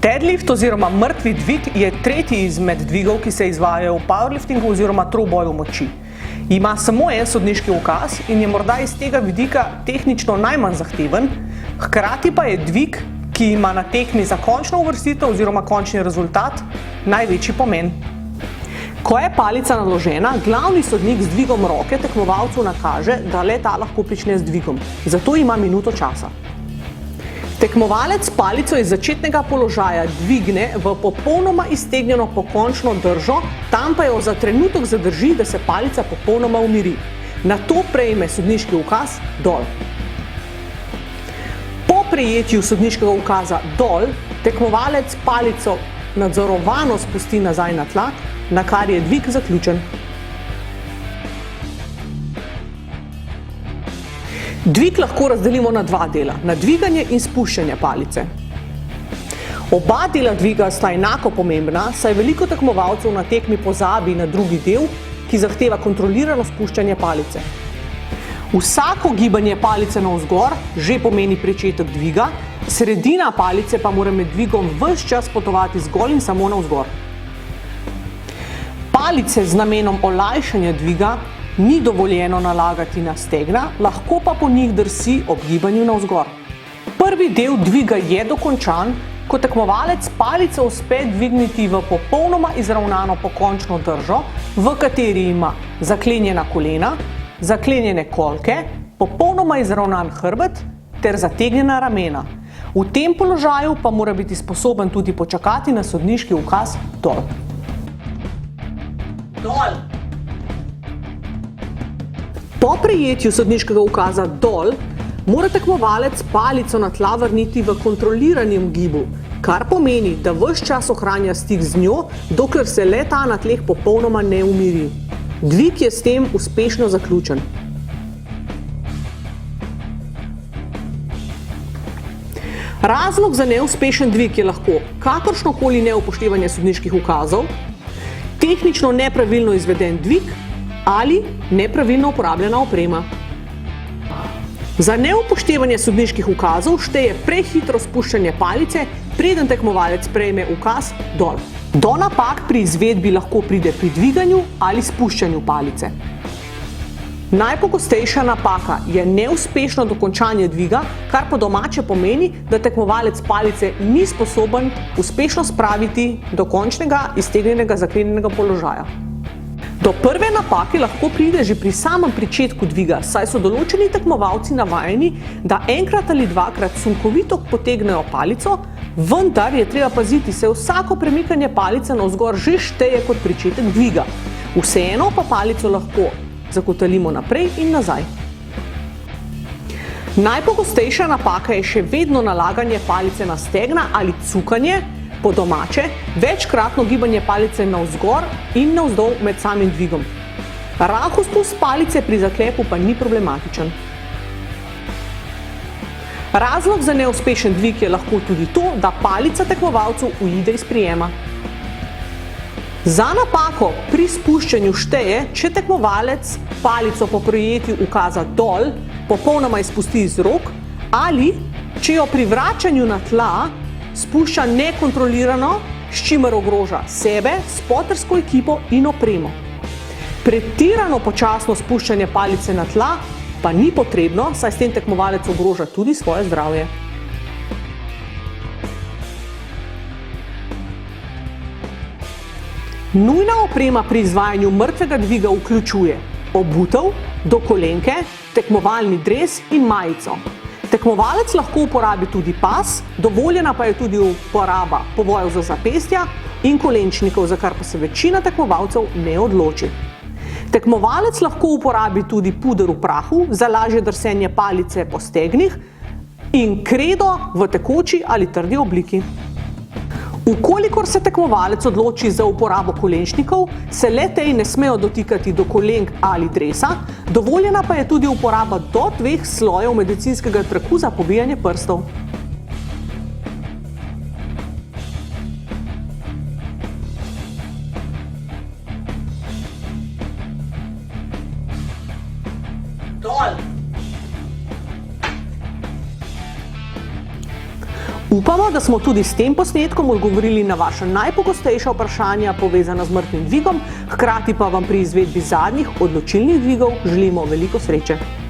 Deadlift oziroma mrtvi dvig je tretji izmed dvigov, ki se izvajajo v powerliftingu oziroma troboju moči. Ima samo en sodniški ukaz in je morda iz tega vidika tehnično najmanj zahteven, hkrati pa je dvig, ki ima na tekmi za končno uvrstitev oziroma končni rezultat največji pomen. Ko je palica naložena, glavni sodnik z dvigom roke tekmovalcu nakaže, da le ta lahko prične z dvigom, zato ima minuto časa. Tekmovalec palico iz začetnega položaja dvigne v popolnoma iztegnjeno pokončno držo, tam pa jo za trenutek zadrži, da se palica popolnoma umiri. Nato prejme sodniški ukaz dol. Po prejetju sodniškega ukaza dol, tekmovalec palico nadzorovano spusti nazaj na tla, na kar je dvig zaključen. Dvig lahko razdelimo na dva dela, na dviganje in spuščanje palice. Oba dela dviga sta enako pomembna, saj veliko tekmovalcev na tekmi pozabi na drugi del, ki zahteva kontrolirano spuščanje palice. Vsako gibanje palice navzgor že pomeni pričetek dviga, sredina palice pa mora med dvigom ves čas potovati zgolj in samo navzgor. Palice z namenom olajšanja dviga ni dovoljeno nalagati na stegna, lahko pa po njih drsi ob gibanju navzgor. Prvi del dviga je dokončan, ko tekmovalec palico uspe dvigniti v popolnoma izravnano pokončno držo, v kateri ima zaklenjena kolena, zaklenjene kolke, popolnoma izravnan hrbet ter zategnjena ramena. V tem položaju pa mora biti sposoben tudi počakati na sodniški ukaz dol. Dol! Po prejetju sodniškega ukaza dol, mora tekmovalec palico na tla vrniti v kontroliranem gibu, kar pomeni, da ves čas ohranja stik z njo, dokler se le ta na tleh popolnoma ne umiri. Dvig je s tem uspešno zaključen. Razlog za neuspešen dvig je lahko kakršnokoli neupoštevanje sodniških ukazov, tehnično nepravilno izveden dvig ali nepravilno uporabljena oprema. Za neupoštevanje sodniških ukazov šteje prehitro spuščanje palice, preden tekmovalec prejme ukaz dol. Do napak pri izvedbi lahko pride pri dviganju ali spuščanju palice. Najpogostejša napaka je neuspešno dokončanje dviga, kar po domače pomeni, da tekmovalec palice ni sposoben uspešno spraviti do končnega iztegnjenega zaklenjenega položaja. Do prve napake lahko pride že pri samem pričetku dviga, saj so določeni tekmovalci navajeni, da enkrat ali dvakrat sunkovito potegnejo palico, vendar je treba paziti, se vsako premikanje palice navzgor že šteje kot pričetek dviga. Vseeno pa palico lahko zakotalimo naprej in nazaj. Najpogostejša napaka je še vedno nalaganje palice na stegna ali cukanje, po domače, večkratno gibanje palice navzgor in navzdol med samim dvigom. Rahel spust palice pri zaklepu pa ni problematičen. Razlog za neuspešen dvig je lahko tudi to, da palica tekmovalcev uide iz prijema. Za napako pri spuščanju šteje, če tekmovalec palico po prejetju ukaza dol popolnoma izpusti iz rok ali če jo pri vračanju na tla spušča nekontrolirano, s čimer ogroža sebe, spotersko ekipo in opremo. Pretirano počasno spuščanje palice na tla pa ni potrebno, saj s tem tekmovalec ogroža tudi svoje zdravje. Nujna oprema pri izvajanju mrtvega dviga vključuje obutev, do kolenke, tekmovalni dres in majico. Tekmovalec lahko uporabi tudi pas, dovoljena pa je tudi uporaba povojev za zapestja in kolenčnikov, za kar pa se večina tekmovalcev ne odloči. Tekmovalec lahko uporabi tudi puder v prahu za lažje drsenje palice po stegnih in kredo v tekoči ali trdi obliki. Vkolikor se tekmovalec odloči za uporabo kolenčnikov, se le-tej ne smejo dotikati do kolenk ali dresa, dovoljena pa je tudi uporaba do 2 slojev medicinskega traku za pobijanje prstov. Dol! Upamo, da smo tudi s tem posnetkom odgovorili na vaša najpogostejša vprašanja povezana z mrtvim dvigom, hkrati pa vam pri izvedbi zadnjih odločilnih dvigov želimo veliko sreče.